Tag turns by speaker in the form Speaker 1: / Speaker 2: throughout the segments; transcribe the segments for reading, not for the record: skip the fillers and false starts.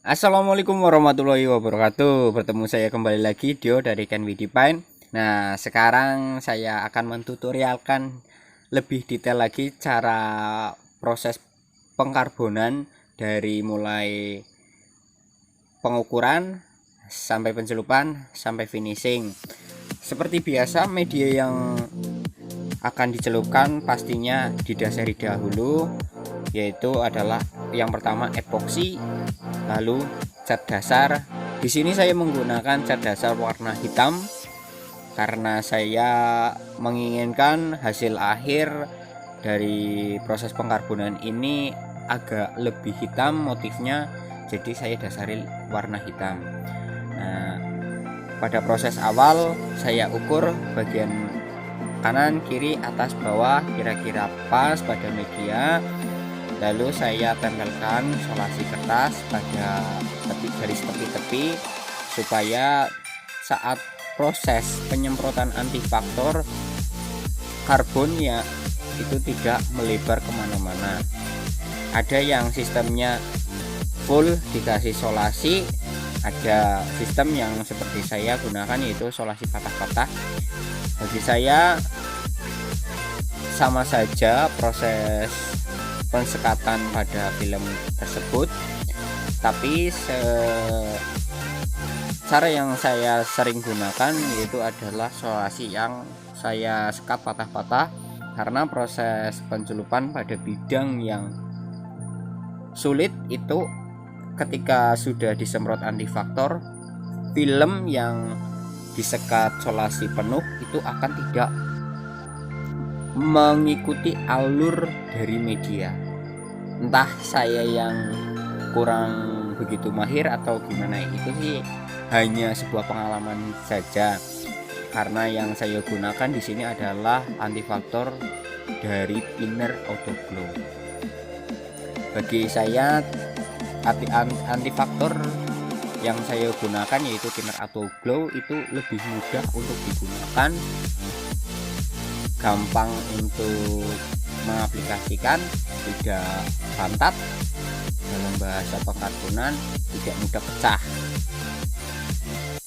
Speaker 1: Assalamualaikum warahmatullahi wabarakatuh. Bertemu saya kembali lagi Dio dari Can We Define. Nah, sekarang saya akan mentutorialkan lebih detail lagi cara proses pengkarbonan dari mulai pengukuran sampai pencelupan sampai finishing. Seperti biasa, media yang akan dicelupkan pastinya didasari dahulu, yaitu adalah yang pertama epoksi, lalu cat dasar. Di sini saya menggunakan cat dasar warna hitam karena saya menginginkan hasil akhir dari proses pengkarbonan ini agak lebih hitam motifnya, jadi saya dasari warna hitam. Nah, pada proses awal saya ukur bagian kanan, kiri, atas, bawah kira-kira pas pada media. Lalu saya tempelkan solasi kertas pada garis tepi-tepi supaya saat proses penyemprotan antifaktor karbonnya itu tidak melebar kemana-mana. Ada yang sistemnya full dikasih solasi, ada sistem yang seperti saya gunakan yaitu solasi patah-patah. Bagi saya sama saja proses pensekatan pada film tersebut, tapi cara yang saya sering gunakan yaitu adalah solasi yang saya sekat patah-patah, karena proses pencelupan pada bidang yang sulit itu ketika sudah disemprot antifaktor, film yang disekat solasi penuh itu akan tidak mengikuti alur dari media. Entah saya yang kurang begitu mahir atau gimana, itu sih hanya sebuah pengalaman saja. Karena yang saya gunakan di sini adalah antifaktor dari Thinner Auto Glow. Bagi saya antifaktor yang saya gunakan yaitu Thinner Auto Glow itu lebih mudah untuk digunakan, gampang untuk mengaplikasikan, tidak pantat, dalam bahasa pengkarbonan tidak mudah pecah.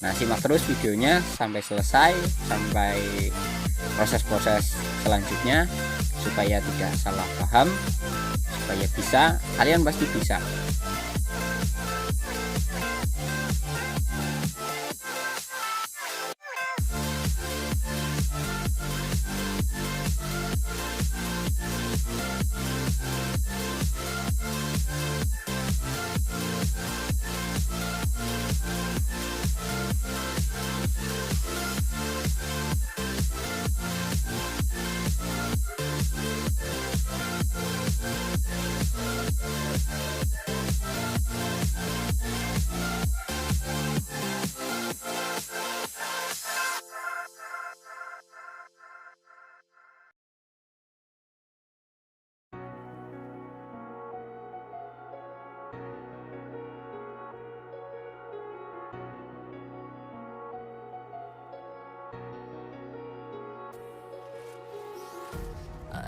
Speaker 1: Nah, simak terus videonya sampai selesai, sampai proses-proses selanjutnya supaya tidak salah paham, supaya bisa, kalian pasti bisa.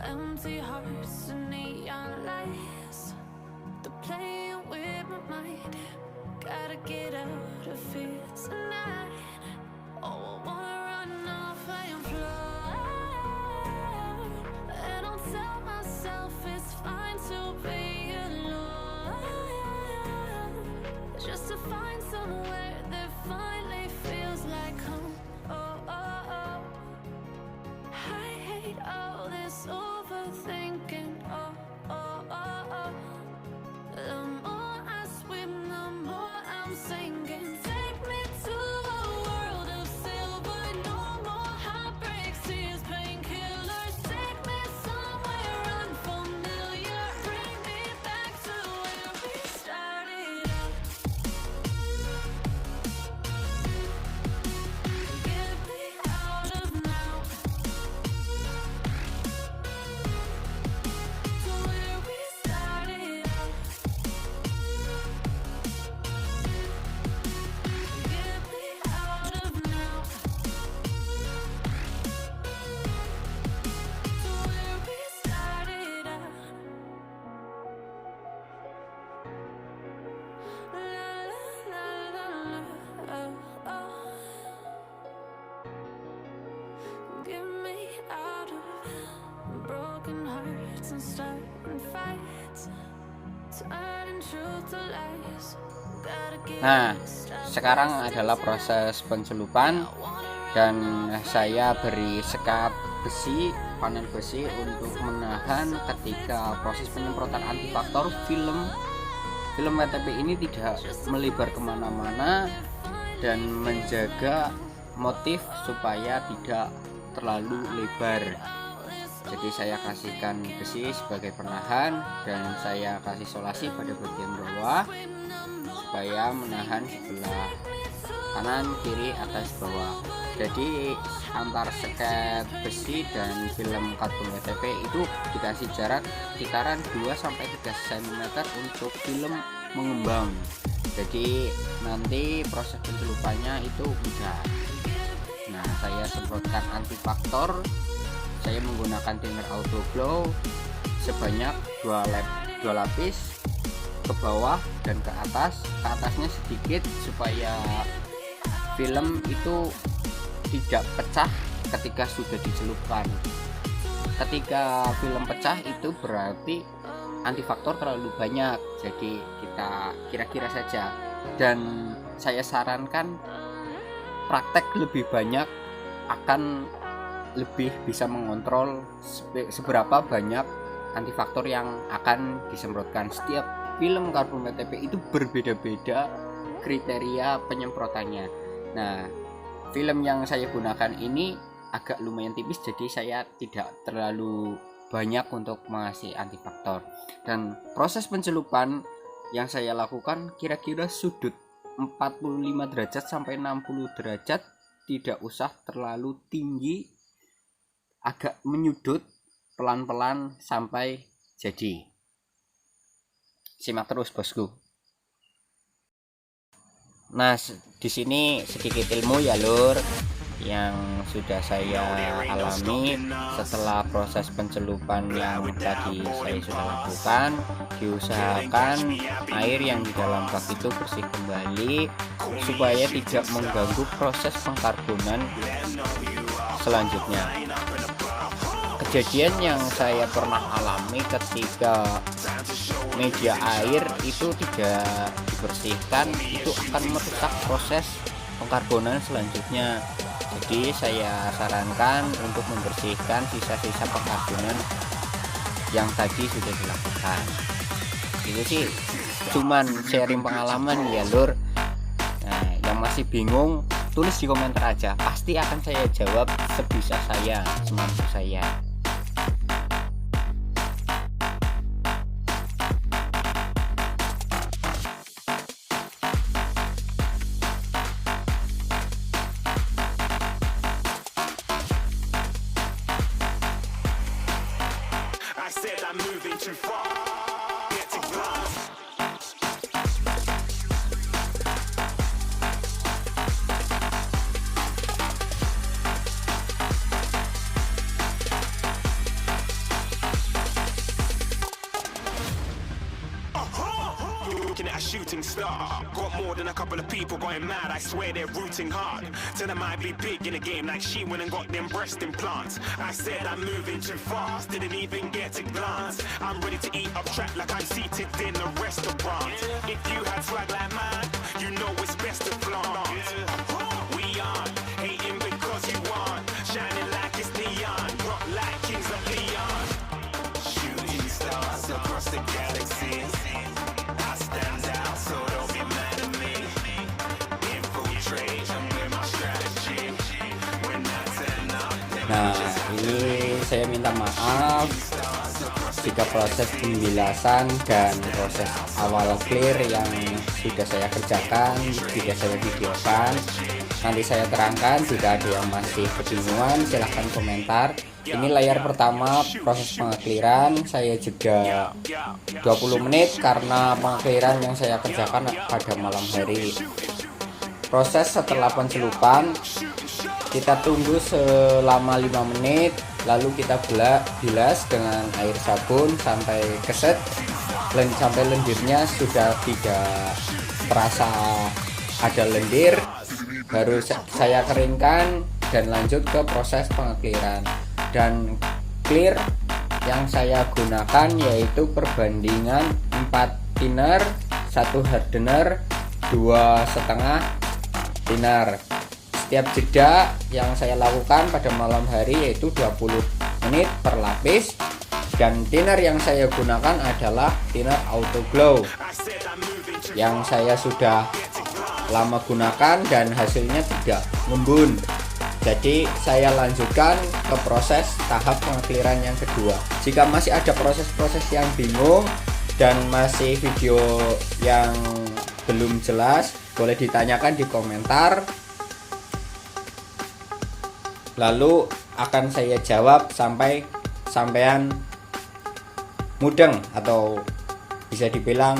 Speaker 2: Empty hearts and neon lights, they're playing with my mind. Gotta get out of here tonight. Oh, I wanna run off and fly, and I'll tell myself it's fine to be alone, just to find somewhere that finally feels like home. Oh, oh, oh. I hate all this overthinking. Oh, oh, oh, oh. truth to lies. Gotta get
Speaker 1: Nah,
Speaker 2: started.
Speaker 1: sekarang adalah proses pencelupan dan saya beri sekat besi, panen besi untuk menahan ketika proses penyemprotan antifaktor film WTP ini tidak melebar kemana-mana dan menjaga motif supaya tidak terlalu lebar. Jadi saya kasihkan besi sebagai penahan dan saya kasih solasi pada bagian bawah supaya menahan sebelah kanan, kiri, atas, bawah. Jadi antar seket besi dan film karbon WTP itu dikasih jarak sekitaran 2-3 cm untuk film mengembang. Jadi nanti proses pencelupannya itu mudah. Nah, saya semprotkan antifaktor. Saya menggunakan thinner auto glow sebanyak 2 lapis ke bawah dan ke atas. Ke atasnya sedikit supaya film itu tidak pecah ketika sudah dicelupkan. Ketika film pecah itu berarti antifaktor terlalu banyak, jadi kita kira-kira saja. Dan saya sarankan praktek lebih banyak akan lebih bisa mengontrol seberapa banyak antifaktor yang akan disemprotkan. Setiap film karbon WTP itu berbeda-beda kriteria penyemprotannya. Nah, film yang saya gunakan ini agak lumayan tipis, jadi saya tidak terlalu banyak untuk mengasih antifaktor. Dan proses pencelupan yang saya lakukan kira-kira sudut 45 derajat sampai 60 derajat, tidak usah terlalu tinggi, agak menyudut, pelan-pelan sampai jadi. Simak terus bosku. Nah, di sini sedikit ilmu ya lur yang sudah saya alami setelah proses pencelupan yang tadi saya sudah lakukan. Diusahakan air yang di dalam bak itu bersih kembali supaya tidak mengganggu proses pengkarbonan selanjutnya. Kejadian yang saya pernah alami ketika media air itu tidak dibersihkan, itu akan merusak proses pengkarbonan selanjutnya. Jadi saya sarankan untuk membersihkan sisa-sisa pengkarbonan yang tadi sudah dilakukan. Itu sih cuman sharing pengalaman ya lur. Nah, yang masih bingung tulis di komentar aja, pasti akan saya jawab sebisa saya, semampu saya.
Speaker 3: I said I'm moving too far. Get to glass. Looking at a shooting star. Got more than a couple of people going mad. I swear they're rooting hard. Tell them I'd be big in the game like she went and got them breast implants. I said I'm moving too fast. Didn't even get to glance. I'm ready to eat up track like I'm seated in a restaurant. If you had swag like mine, you know it's best to flaunt. We aren't hating because you aren't shining like it's neon. Rock like kings of Leon. Shooting stars across the galaxy. I stand out, so don't be mad at me. Infiltrate with my strategy. When I turn up,
Speaker 1: Nah, ini saya minta maaf jika proses pembilasan dan proses awal clear yang sudah saya kerjakan tidak saya videokan. Nanti saya terangkan. Jika ada yang masih kebingungan silahkan komentar. Ini layar pertama proses pengakliran, saya jeda 20 menit karena pengakliran yang saya kerjakan pada malam hari. Proses setelah pencelupan kita tunggu selama 5 menit, lalu kita bilas dengan air sabun sampai keset, sampai lendirnya sudah tidak terasa ada lendir. Baru saya keringkan dan lanjut ke proses pengakliran. Dan clear yang saya gunakan yaitu perbandingan 4 thinner, 1 hardener, 2,5 thinner. Setiap jeda yang saya lakukan pada malam hari yaitu 20 menit per lapis, dan thinner yang saya gunakan adalah thinner Auto Glow yang saya sudah lama gunakan dan hasilnya tidak ngembun. Jadi saya lanjutkan ke proses tahap pengekliran yang kedua. Jika masih ada proses-proses yang bingung dan masih video yang belum jelas, boleh ditanyakan di komentar, lalu akan saya jawab sampai sampean mudeng atau bisa dibilang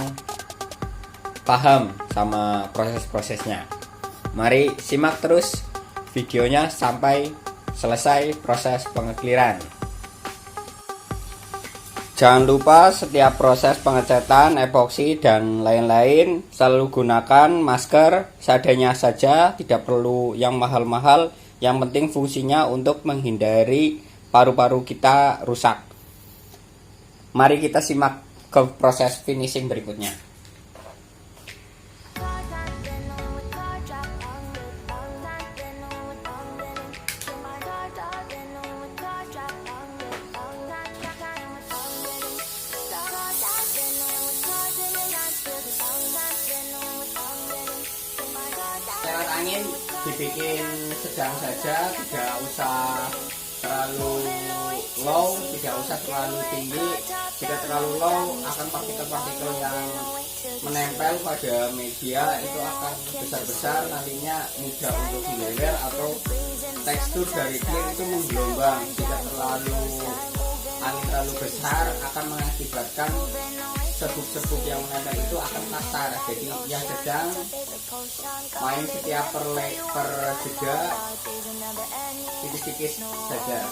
Speaker 1: paham sama proses-prosesnya. Mari simak terus videonya sampai selesai proses pengekliran. Jangan lupa setiap proses pengecatan, epoksi dan lain-lain selalu gunakan masker seadanya saja, tidak perlu yang mahal-mahal. Yang penting fungsinya untuk menghindari paru-paru kita rusak. Mari kita simak ke proses finishing berikutnya. Setelan angin dibikin sedang saja, tidak usah terlalu low, tidak usah terlalu tinggi. Jika terlalu low akan partikel-partikel yang menempel pada media itu akan besar-besar, nantinya mudah untuk menjewer atau tekstur dari clear itu menggelombang. Jika angin terlalu besar akan mengakibatkan serbuk-serbuk yang menempel itu akan kasar. Jadi yang sedang main setiap per jeda tipis-tipis saja.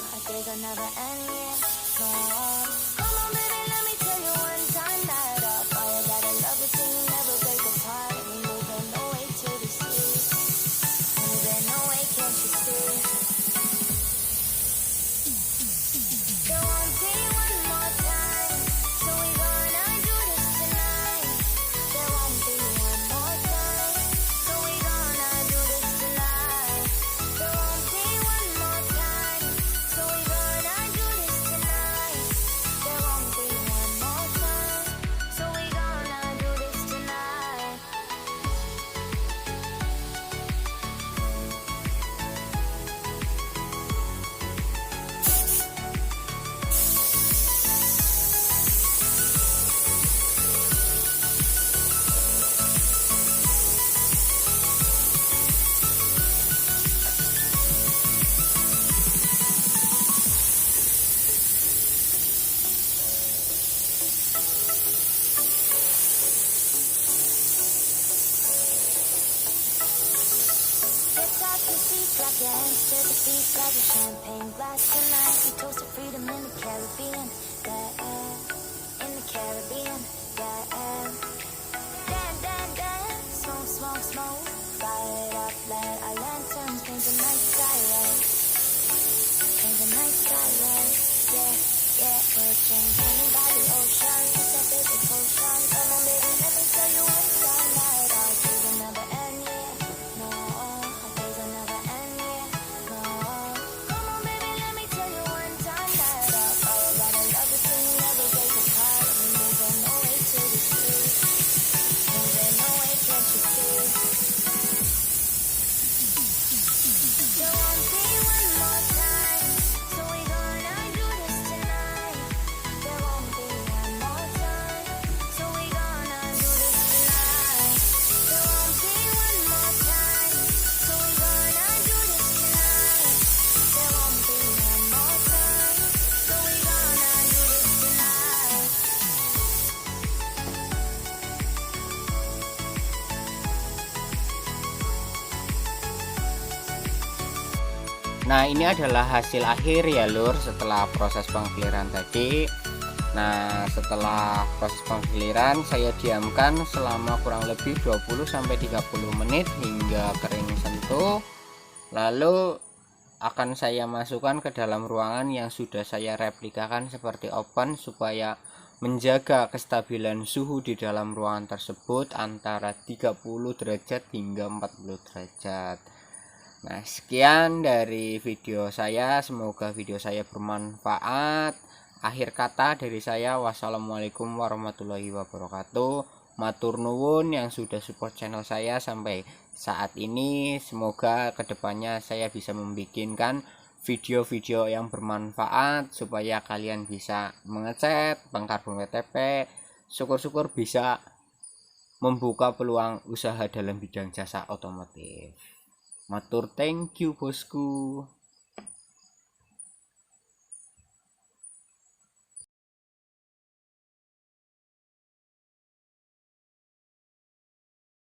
Speaker 2: Clap your hands to the beat, grab your champagne glass tonight. We toast to freedom in the Caribbean, yeah, in the Caribbean, yeah. Dance, dance, dance, smoke, smoke, smoke. Fire it up, let our lanterns paint the night sky red. Paint the night sky red, yeah, yeah. We're drinking by the ocean, it's our favorite potion. Come on, baby, let me tell you one time that our days will never end, yeah. No, our days will never end, yeah. No, come on, baby, let me tell you one time that our fire got a love is thing, never break apart. We moving away to the sea, moving away, can't you see? There won't be one more time, so we gonna do this tonight. There won't be one more time, so we gonna do this tonight. There won't be one more time, so we gonna do this tonight. There won't be one more time, so we gonna do this tonight.
Speaker 1: Nah, ini adalah hasil akhir ya lur setelah proses pengekliran tadi. Nah, setelah proses pengekliran saya diamkan selama kurang lebih 20-30 menit hingga kering sentuh. Lalu akan saya masukkan ke dalam ruangan yang sudah saya replikakan seperti oven supaya menjaga kestabilan suhu di dalam ruangan tersebut antara 30 derajat hingga 40 derajat. Nah, sekian dari video saya, semoga video saya bermanfaat. Akhir kata dari saya, wassalamualaikum warahmatullahi wabarakatuh. Matur nuwun yang sudah support channel saya sampai saat ini. Semoga kedepannya saya bisa membikinkan video-video yang bermanfaat supaya kalian bisa mengecat pengkarbon WTP, syukur-syukur bisa membuka peluang usaha dalam bidang jasa otomotif. Matur thank you bosku.